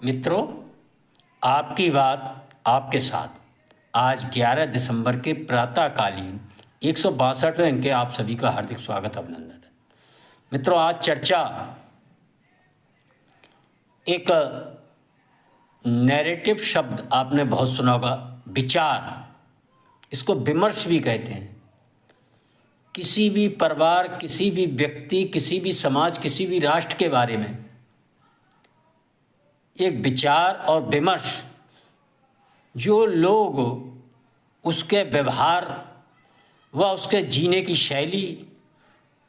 मित्रों, आपकी बात आपके साथ आज 11 दिसंबर के प्रातःकालीन 162वें अंक के आप सभी का हार्दिक स्वागत अभिनंदन है। मित्रों, आज चर्चा एक नैरेटिव शब्द आपने बहुत सुना होगा, विचार। इसको विमर्श भी कहते हैं। किसी भी परिवार, किसी भी व्यक्ति, किसी भी समाज, किसी भी राष्ट्र के बारे में एक विचार और विमर्श, जो लोग उसके व्यवहार व उसके जीने की शैली,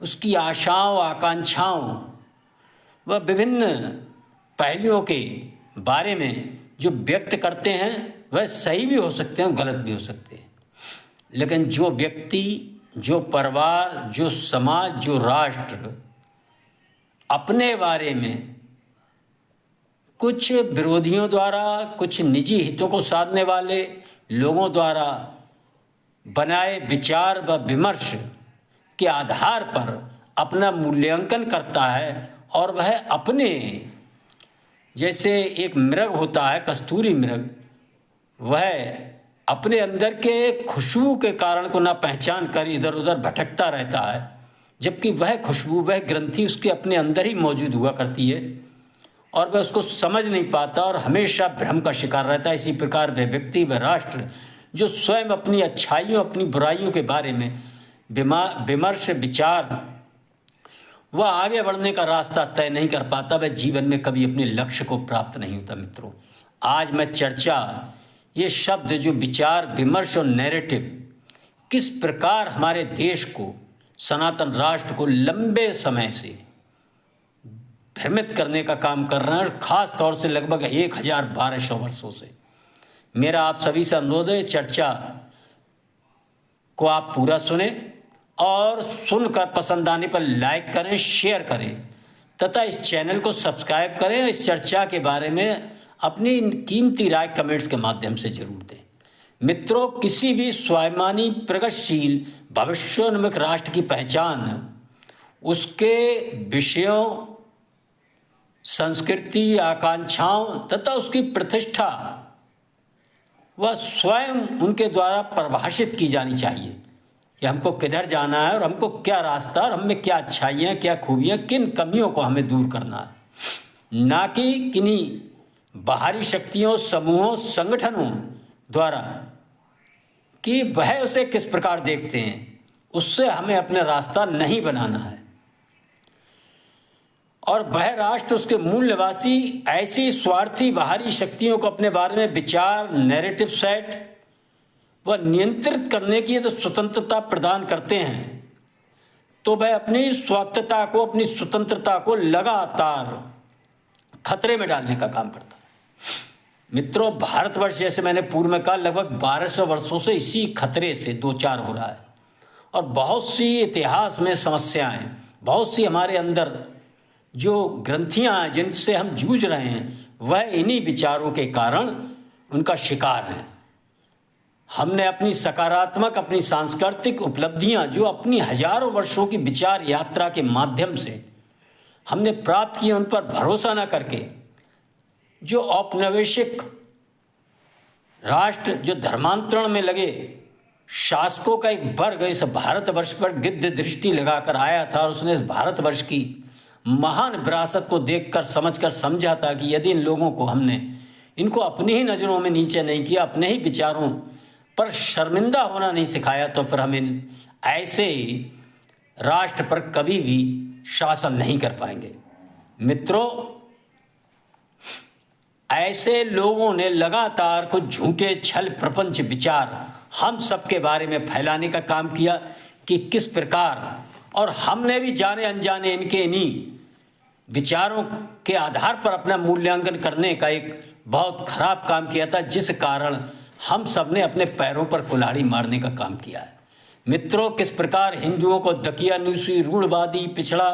उसकी आशाओं आकांक्षाओं व विभिन्न पहलुओं के बारे में जो व्यक्त करते हैं, वह सही भी हो सकते हैं, गलत भी हो सकते हैं। लेकिन जो व्यक्ति, जो परिवार, जो समाज, जो राष्ट्र अपने बारे में कुछ विरोधियों द्वारा, कुछ निजी हितों को साधने वाले लोगों द्वारा बनाए विचार व विमर्श के आधार पर अपना मूल्यांकन करता है, और वह अपने, जैसे एक मृग होता है, कस्तूरी मृग, वह अपने अंदर के खुशबू के कारण को ना पहचान कर इधर उधर भटकता रहता है, जबकि वह खुशबू, वह ग्रंथि उसके अपने अंदर ही मौजूद हुआ करती है और वह उसको समझ नहीं पाता और हमेशा भ्रम का शिकार रहता है। इसी प्रकार वह व्यक्ति, वह राष्ट्र जो स्वयं अपनी अच्छाइयों, अपनी बुराइयों के बारे में विमर्श, विचार, वह आगे बढ़ने का रास्ता तय नहीं कर पाता, वह जीवन में कभी अपने लक्ष्य को प्राप्त नहीं होता। मित्रों, आज मैं चर्चा, ये शब्द जो विचार, विमर्श और नैरेटिव किस प्रकार हमारे देश को, सनातन राष्ट्र को लंबे समय से भ्रमित करने का काम कर रहे हैं, और ख़ास तौर से लगभग 1200 वर्षों से। मेरा आप सभी से अनुरोध है, चर्चा को आप पूरा सुने और सुनकर पसंद आने पर लाइक करें, शेयर करें तथा इस चैनल को सब्सक्राइब करें। इस चर्चा के बारे में अपनी कीमती राय कमेंट्स के माध्यम से जरूर दें। मित्रों, किसी भी स्वाभिमानी, प्रगतिशील, भविष्योन्मुख राष्ट्र की पहचान उसके विषयों, संस्कृति, आकांक्षाओं तथा उसकी प्रतिष्ठा वह स्वयं उनके द्वारा परिभाषित की जानी चाहिए कि हमको किधर जाना है और हमको क्या रास्ता, और हमें क्या अच्छाइयाँ, क्या खूबियाँ, किन कमियों को हमें दूर करना है, ना कि किन्हीं बाहरी शक्तियों, समूहों, संगठनों द्वारा कि वह उसे किस प्रकार देखते हैं, उससे हमें अपना रास्ता नहीं बनाना है। और वह राष्ट्र, उसके मूल निवासी ऐसी स्वार्थी बाहरी शक्तियों को अपने बारे में विचार, नैरेटिव सेट व नियंत्रित करने की तो स्वतंत्रता प्रदान करते हैं, तो वह अपनी स्वायत्तता को, अपनी स्वतंत्रता को लगातार खतरे में डालने का काम करता है। मित्रों, भारतवर्ष, जैसे मैंने पूर्व में कहा, लगभग 1200 वर्षों से इसी खतरे से दो चार हो रहा है, और बहुत सी इतिहास में समस्याएं, बहुत सी हमारे अंदर जो ग्रंथियां हैं जिनसे हम जूझ रहे हैं, वह इन्हीं विचारों के कारण उनका शिकार हैं। हमने अपनी सकारात्मक, अपनी सांस्कृतिक उपलब्धियां जो अपनी हजारों वर्षों की विचार यात्रा के माध्यम से हमने प्राप्त की, उन पर भरोसा न करके जो औपनिवेशिक राष्ट्र, जो धर्मांतरण में लगे शासकों का एक वर्ग इस भारतवर्ष पर गिद्ध दृष्टि लगाकर आया था, और उसने इस भारतवर्ष की महान विरासत को देखकर, समझकर समझा था कि यदि इन लोगों को हमने, इनको अपनी ही नज़रों में नीचे नहीं किया, अपने ही विचारों पर शर्मिंदा होना नहीं सिखाया, तो फिर हम ऐसे राष्ट्र पर कभी भी शासन नहीं कर पाएंगे। मित्रों, ऐसे लोगों ने लगातार कुछ झूठे छल प्रपंच विचार हम सबके बारे में फैलाने का काम किया कि किस प्रकार, और हमने भी जाने अनजाने इनके इन्हीं विचारों के आधार पर अपना मूल्यांकन करने का एक बहुत खराब काम किया था, जिस कारण हम सब ने अपने पैरों पर कुल्हाड़ी मारने का काम किया है। मित्रों, किस प्रकार हिंदुओं को दकियानूसी, रूढ़वादी, पिछड़ा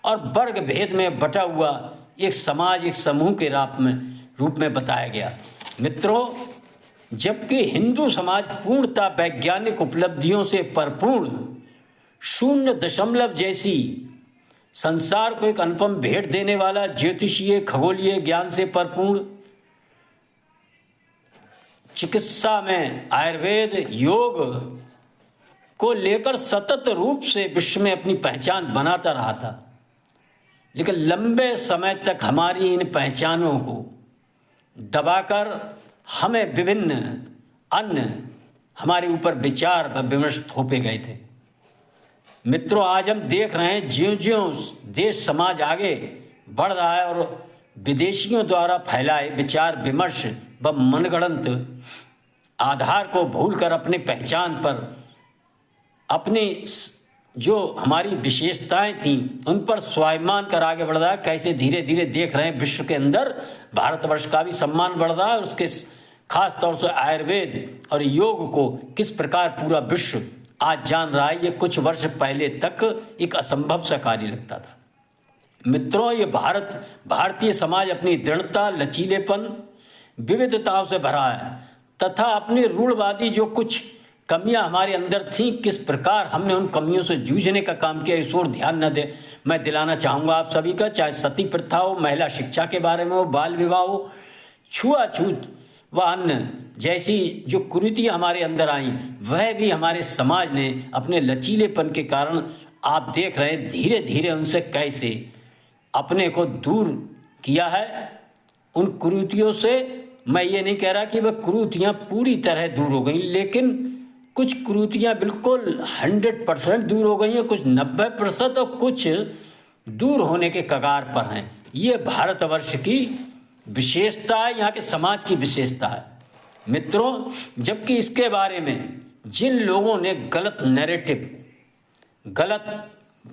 और वर्ग भेद में बटा हुआ एक समाज, एक समूह के रूप में बताया गया। मित्रों, जबकि हिंदू समाज पूर्णतः वैज्ञानिक उपलब्धियों से परिपूर्ण 0 दशमलव जैसी संसार को एक अनुपम भेंट देने वाला, ज्योतिषीय खगोलीय ज्ञान से भरपूर, चिकित्सा में आयुर्वेद योग को लेकर सतत रूप से विश्व में अपनी पहचान बनाता रहा था। लेकिन लंबे समय तक हमारी इन पहचानों को दबाकर हमें विभिन्न अन्य हमारे ऊपर विचार व विमर्श थोपे गए थे। मित्रों, आज हम देख रहे हैं ज्यों ज्यों देश समाज आगे बढ़ रहा है और विदेशियों द्वारा फैलाए विचार विमर्श व मनगढ़ंत आधार को भूलकर अपने पहचान पर अपनी जो हमारी विशेषताएं थीं उन पर स्वाभिमान कर आगे बढ़ रहा है। कैसे धीरे धीरे देख रहे हैं विश्व के अंदर भारतवर्ष का भी सम्मान बढ़ रहा है। उसके खास तौर से आयुर्वेद और योग को किस प्रकार पूरा विश्व आज जान रहा है, ये कुछ वर्ष पहले तक एक असंभव सा कार्य लगता था। मित्रों, ये भारतीय समाज अपनी दृढ़ता, लचीलेपन, विविधताओं से भरा है तथा अपनी रूढ़वादी जो कुछ कमियां हमारे अंदर थीं, किस प्रकार हमने उन कमियों से जूझने का काम किया, इस ओर ध्यान न दे मैं दिलाना चाहूँगा आप सभी का। चाहे सती प्रथा हो, महिला शिक्षा के बारे में हो, बाल विवाह हो, छुआछूत व अन्य जैसी जो कुरीतियाँ हमारे अंदर आई, वह भी हमारे समाज ने अपने लचीलेपन के कारण आप देख रहे हैं धीरे धीरे उनसे कैसे अपने को दूर किया है। उन कुरीतियों से मैं ये नहीं कह रहा कि वह कुरीतियाँ पूरी तरह दूर हो गई, लेकिन कुछ कुरीतियाँ बिल्कुल 100% दूर हो गई हैं, कुछ 90% और कुछ दूर होने के कगार पर हैं। ये भारतवर्ष की विशेषता है, यहाँ के समाज की विशेषता है। मित्रों, जबकि इसके बारे में जिन लोगों ने गलत नैरेटिव, गलत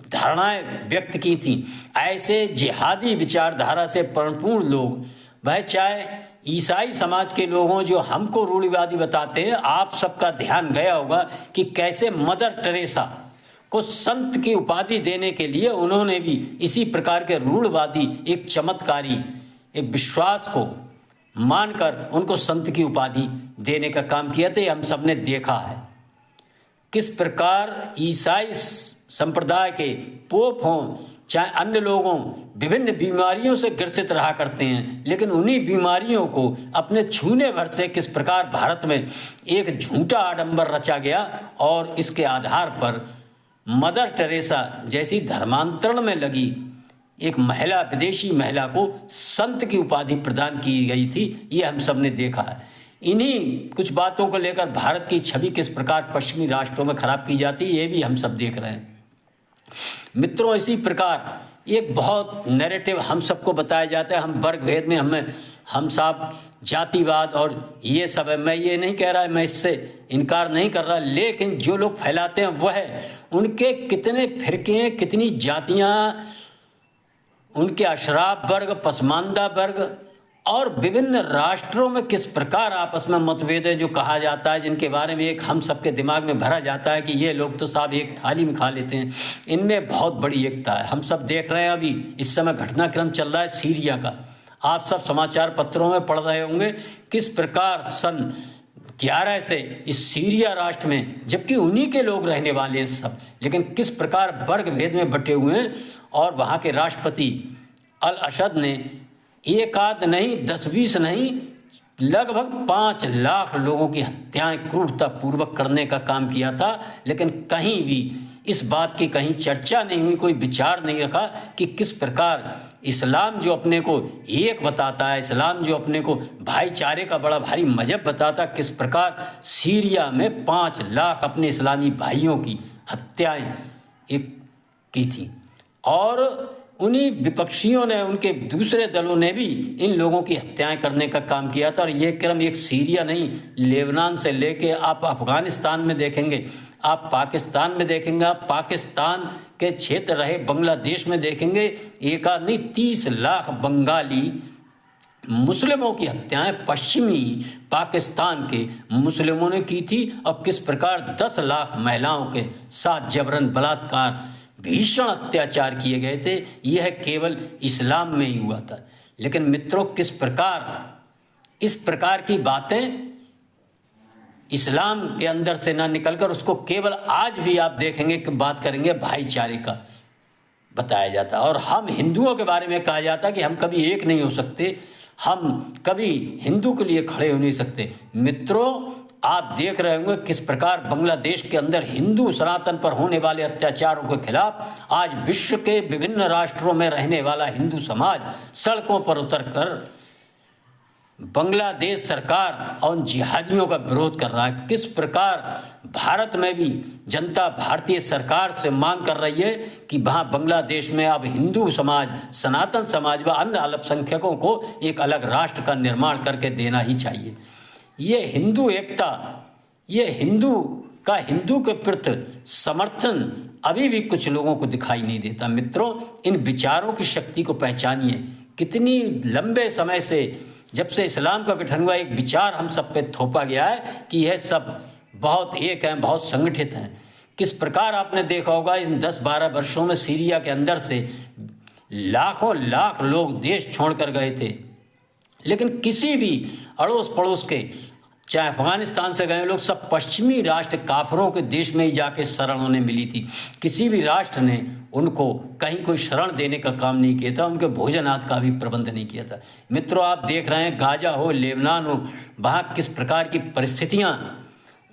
धारणाएं व्यक्त की थी, ऐसे जिहादी विचारधारा से परिपूर्ण लोग, वह चाहे ईसाई समाज के लोग हों जो हमको रूढ़िवादी बताते हैं, आप सबका ध्यान गया होगा कि कैसे मदर टेरेसा को संत की उपाधि देने के लिए उन्होंने भी इसी प्रकार के रूढ़िवादी एक चमत्कारी एक विश्वास को मानकर उनको संत की उपाधि देने का काम किया था। हम सब ने देखा है किस प्रकार ईसाई संप्रदाय के पोप हों चाहे अन्य लोगों विभिन्न बीमारियों से ग्रसित रहा करते हैं, लेकिन उन्हीं बीमारियों को अपने छूने भर से किस प्रकार भारत में एक झूठा आडंबर रचा गया और इसके आधार पर मदर टेरेसा जैसी धर्मांतरण में लगी एक महिला, विदेशी महिला को संत की उपाधि प्रदान की गई थी। ये हम सब ने देखा है। इन्हीं कुछ बातों को लेकर भारत की छवि किस प्रकार पश्चिमी राष्ट्रों में खराब की जाती है, ये भी हम सब देख रहे हैं। मित्रों, इसी प्रकार एक बहुत नैरेटिव हम सबको बताया जाता है। हम वर्ग भेद में हम सब जातिवाद और ये सब है। मैं ये नहीं कह रहा, मैं इससे इनकार नहीं कर रहा, लेकिन जो लोग फैलाते हैं वह उनके कितने फिरके हैं, कितनी जातियाँ, उनके अशराफ वर्ग, पसमानदा वर्ग और विभिन्न राष्ट्रों में किस प्रकार आपस में मतभेद है जो कहा जाता है, जिनके बारे में एक हम सबके दिमाग में भरा जाता है कि ये लोग तो साहब एक थाली में खा लेते हैं। इनमें बहुत बड़ी एकता है। हम सब देख रहे हैं अभी इस समय घटनाक्रम चल रहा है सीरिया का। आप सब समाचार पत्रों में पढ़ रहे होंगे किस प्रकार सन 11 से इस सीरिया राष्ट्र में, जबकि उन्हीं के लोग रहने वाले हैं सब, लेकिन किस प्रकार वर्ग भेद में बटे हुए हैं। और वहाँ के राष्ट्रपति अल असद ने एक आध नहीं, 10-20 नहीं, लगभग 5 लाख लोगों की हत्याएं क्रूरता पूर्वक करने का काम किया था। लेकिन कहीं भी इस बात की कहीं चर्चा नहीं हुई, कोई विचार नहीं रखा कि किस प्रकार इस्लाम जो अपने को एक बताता है, इस्लाम जो अपने को भाईचारे का बड़ा भारी मजहब बताता, किस प्रकार सीरिया में 5 लाख अपने इस्लामी भाइयों की हत्याएं एक की थी। और उन्हीं विपक्षियों ने, उनके दूसरे दलों ने भी इन लोगों की हत्याएं करने का काम किया था। और ये क्रम एक सीरिया नहीं, लेबनान से लेके आप अफगानिस्तान में देखेंगे, आप पाकिस्तान में देखेंगे, आप पाकिस्तान के क्षेत्र रहे बांग्लादेश में देखेंगे, एक आध नहीं 30 लाख बंगाली मुस्लिमों की हत्याएं पश्चिमी पाकिस्तान के मुस्लिमों ने की थी। और किस प्रकार 10 लाख महिलाओं के साथ जबरन बलात्कार, भीषण अत्याचार किए गए थे। यह केवल इस्लाम में ही हुआ था। लेकिन मित्रों, किस प्रकार इस प्रकार की बातें इस्लाम के अंदर से ना निकलकर उसको केवल आज भी आप देखेंगे कि बात करेंगे भाईचारे का। बताया जाता है। और हम हिंदुओं के बारे में कहा जाता है कि हम कभी एक नहीं हो सकते, हम कभी हिंदू के लिए खड़े हो नहीं सकते। मित्रों, आप देख रहे होंगे किस प्रकार बांग्लादेश के अंदर हिंदू सनातन पर होने वाले अत्याचारों के खिलाफ आज विश्व के विभिन्न राष्ट्रों में रहने वाला हिंदू समाज सड़कों पर उतरकर बांग्लादेश सरकार और जिहादियों का विरोध कर रहा है। किस प्रकार भारत में भी जनता भारतीय सरकार से मांग कर रही है कि वहाँ बांग्लादेश में अब हिंदू समाज, सनातन समाज व अन्य अल्पसंख्यकों को एक अलग राष्ट्र का निर्माण करके देना ही चाहिए। ये हिंदू एकता, ये हिंदू के प्रति समर्थन अभी भी कुछ लोगों को दिखाई नहीं देता। मित्रों, इन विचारों की शक्ति को पहचानिए। कितनी लंबे समय से, जब से इस्लाम का गठन हुआ, एक विचार हम सब पे थोपा गया है कि यह सब बहुत एक हैं, बहुत संगठित हैं। किस प्रकार आपने देखा होगा इन 10-12 वर्षों में सीरिया के अंदर से लाखों लाख लोग देश छोड़कर गए थे, लेकिन किसी भी अड़ोस पड़ोस के, चाहे अफगानिस्तान से गए लोग, सब पश्चिमी राष्ट्र काफरों के देश में ही जाके शरण उन्हें मिली थी। किसी भी राष्ट्र ने उनको कहीं कोई शरण देने का काम नहीं किया था, उनके भोजन आदि का भी प्रबंध नहीं किया था। मित्रों, आप देख रहे हैं गाजा हो, लेबनान हो, वहाँ किस प्रकार की परिस्थितियाँ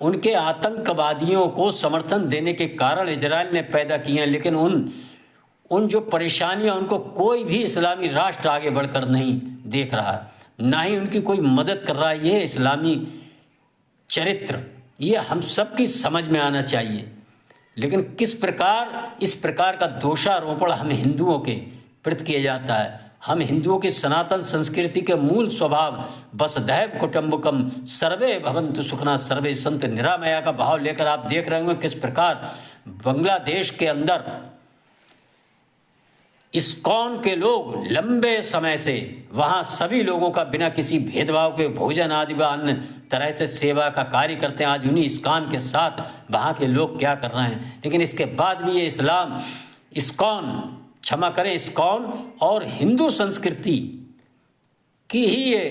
उनके आतंकवादियों को समर्थन देने के कारण इजराइल ने पैदा की हैं, लेकिन उन जो परेशानियाँ, उनको कोई भी इस्लामी राष्ट्र आगे बढ़कर नहीं देख रहा है, ना ही उनकी कोई मदद कर रहा है। ये इस्लामी चरित्र, ये हम सबकी समझ में आना चाहिए। लेकिन किस प्रकार इस प्रकार का दोषारोपण हम हिंदुओं के प्रति किया जाता है। हम हिंदुओं की सनातन संस्कृति के मूल स्वभाव वसुधैव कुटुंबकम सर्वे भवन्तु सुखिनः सर्वे सन्तु निरामया का भाव लेकर आप देख रहे होंगे किस प्रकार बांग्लादेश के अंदर इस्कॉन के लोग लंबे समय से वहाँ सभी लोगों का बिना किसी भेदभाव के भोजन आदि व अन्य तरह से सेवा का कार्य करते हैं। आज उन्हीं इस्कॉन के साथ वहाँ के लोग क्या कर रहे हैं, लेकिन इसके बाद भी ये इस्लाम, इस्कॉन, क्षमा करें, इस्कॉन और हिंदू संस्कृति की ही ये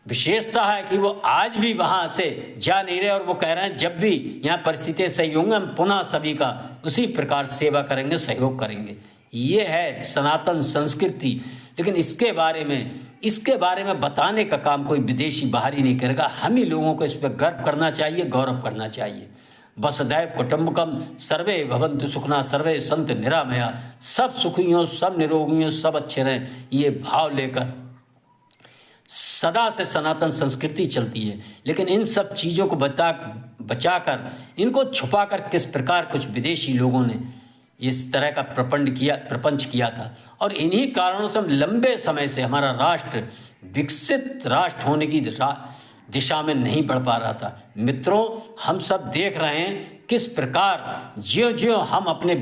विशेषता है कि वो आज भी वहाँ से जा नहीं रहे, और वो कह रहे हैं जब भी यहाँ परिस्थितियाँ सही होंगी हम पुनः सभी का उसी प्रकार सेवा करेंगे, सहयोग करेंगे। ये है सनातन संस्कृति। लेकिन इसके बारे में बताने का काम कोई विदेशी बाहरी नहीं करेगा। हम ही लोगों को इस पर गर्व करना चाहिए, गौरव करना चाहिए। वसुधैव कुटुंबकम सर्वे भवन्तु सुखिनः सर्वे सन्तु निरामया, सब सुखी हों, सब निरोगी हों, सब अच्छे रहें, ये भाव लेकर सदा से सनातन संस्कृति चलती है। लेकिन इन सब चीज़ों को बचाकर, इनको छुपाकर किस प्रकार कुछ विदेशी लोगों ने इस तरह का प्रपंच किया था, और इन्हीं कारणों से हम लंबे समय से हमारा राष्ट्र विकसित राष्ट्र होने की दिशा में नहीं बढ़ पा रहा था। मित्रों, हम सब देख रहे हैं किस प्रकार ज्यों-ज्यों हम अपने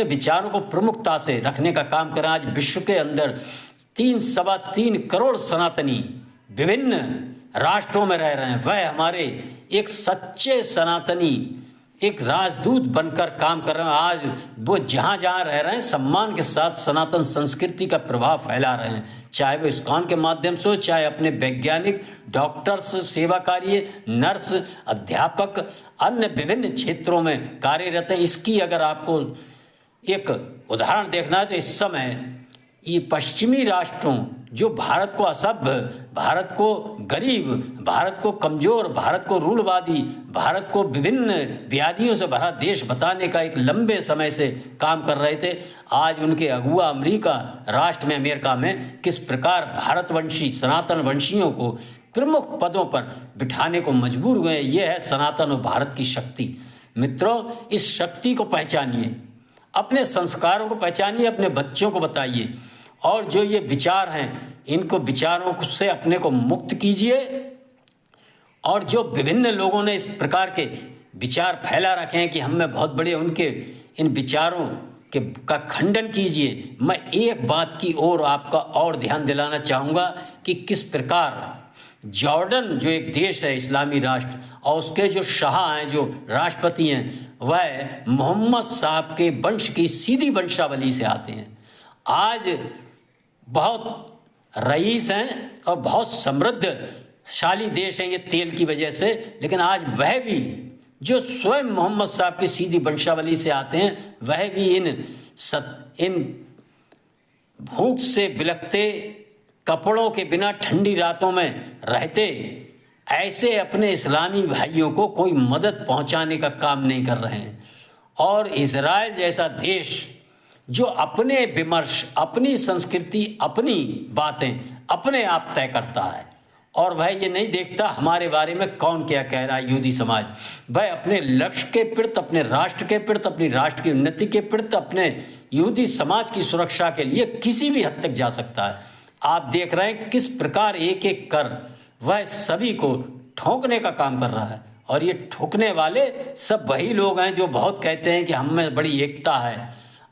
विचारों को प्रमुखता से रखने का काम करें, आज विश्व के अंदर 3-3.25 करोड़ सनातनी विभिन्न राष्ट्रों में रह रहे हैं। वह हमारे एक सच्चे सनातनी, एक राजदूत बनकर काम कर रहे हैं। आज वो जहाँ जहाँ रह रहे हैं सम्मान के साथ सनातन संस्कृति का प्रभाव फैला रहे हैं, चाहे वो इस्कॉन के माध्यम से हो, चाहे अपने वैज्ञानिक, डॉक्टर्स, सेवा कार्य, नर्स, अध्यापक, अन्य विभिन्न क्षेत्रों में कार्यरत हैं। इसकी अगर आपको एक उदाहरण देखना है तो इस समय ये पश्चिमी राष्ट्रों जो भारत को असभ्य, भारत को गरीब, भारत को कमजोर, भारत को रूढ़वादी, भारत को विभिन्न व्याधियों से भरा देश बताने का एक लंबे समय से काम कर रहे थे, आज उनके अगुआ अमेरिका राष्ट्र में, अमेरिका में किस प्रकार भारतवंशी, सनातन वंशियों को प्रमुख पदों पर बिठाने को मजबूर हुए। ये है सनातन और भारत की शक्ति। मित्रों, इस शक्ति को पहचानिए, अपने संस्कारों को पहचानिए, अपने बच्चों को बताइए, और जो ये विचार हैं इनको विचारों से अपने को मुक्त कीजिए, और जो विभिन्न लोगों ने इस प्रकार के विचार फैला रखे हैं कि हम में बहुत बड़े, उनके इन विचारों का खंडन कीजिए। मैं एक बात की ओर आपका और ध्यान दिलाना चाहूँगा कि किस प्रकार जॉर्डन जो एक देश है इस्लामी राष्ट्र, और उसके जो शाह हैं, जो राष्ट्रपति हैं, वह मोहम्मद साहब के वंश की सीधी वंशावली से आते हैं। आज बहुत रईस हैं और बहुत समृद्धशाली देश हैं ये तेल की वजह से, लेकिन आज वह भी जो स्वयं मोहम्मद साहब की सीधी वंशावली से आते हैं, वह भी इन इन भूख से बिलखते, कपड़ों के बिना ठंडी रातों में रहते ऐसे अपने इस्लामी भाइयों को कोई मदद पहुंचाने का काम नहीं कर रहे हैं। और इजराइल जैसा देश जो अपने विमर्श, अपनी संस्कृति, अपनी बातें अपने आप तय करता है और वह ये नहीं देखता हमारे बारे में कौन क्या कह रहा है। यहूदी समाज वह अपने लक्ष्य के प्रति, अपने राष्ट्र के प्रति, अपनी राष्ट्र की उन्नति के प्रति, अपने यहूदी समाज की सुरक्षा के लिए किसी भी हद तक जा सकता है। आप देख रहे हैं किस प्रकार एक एक कर वह सभी को ठोकने का काम कर रहा है। और ये ठोकने वाले सब वही लोग हैं जो बहुत कहते हैं कि हम में बड़ी एकता है।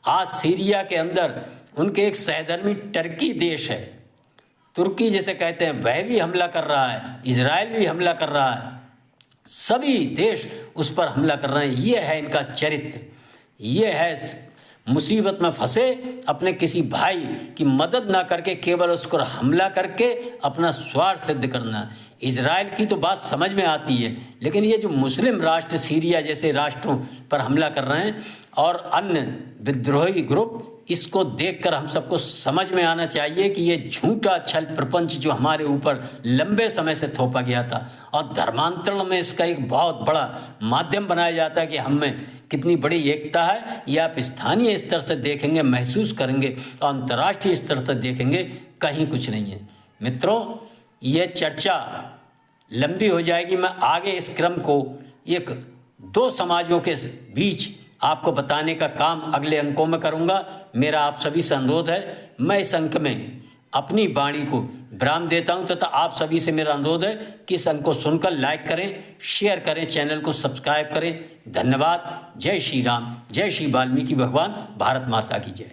आज सीरिया के अंदर उनके एक सहधर्मी टर्की देश है, तुर्की जिसे कहते हैं, वह भी हमला कर रहा है, इजराइल भी हमला कर रहा है, सभी देश उस पर हमला कर रहे हैं। ये है इनका चरित्र, ये है मुसीबत में फंसे अपने किसी भाई की मदद ना करके केवल उसको हमला करके अपना स्वार्थ सिद्ध करना। इजराइल की तो बात समझ में आती है, लेकिन ये जो मुस्लिम राष्ट्र सीरिया जैसे राष्ट्रों पर हमला कर रहे हैं और अन्य विद्रोही ग्रुप, इसको देखकर हम सबको समझ में आना चाहिए कि ये झूठा छल प्रपंच जो हमारे ऊपर लंबे समय से थोपा गया था और धर्मांतरण में इसका एक बहुत बड़ा माध्यम बनाया जाता है कि हम में कितनी बड़ी एकता है, ये आप स्थानीय स्तर से देखेंगे, महसूस करेंगे और अंतर्राष्ट्रीय स्तर तक देखेंगे, कहीं कुछ नहीं है। मित्रों, ये चर्चा लंबी हो जाएगी। मैं आगे इस क्रम को एक दो समाजों के बीच आपको बताने का काम अगले अंकों में करूंगा। मेरा आप सभी से अनुरोध है, मैं इस अंक में अपनी वाणी को विराम देता हूं तथा आप सभी से मेरा अनुरोध है कि इस अंक को सुनकर लाइक करें, शेयर करें, चैनल को सब्सक्राइब करें। धन्यवाद। जय श्री राम, जय श्री वाल्मीकि भगवान, भारत माता की जय।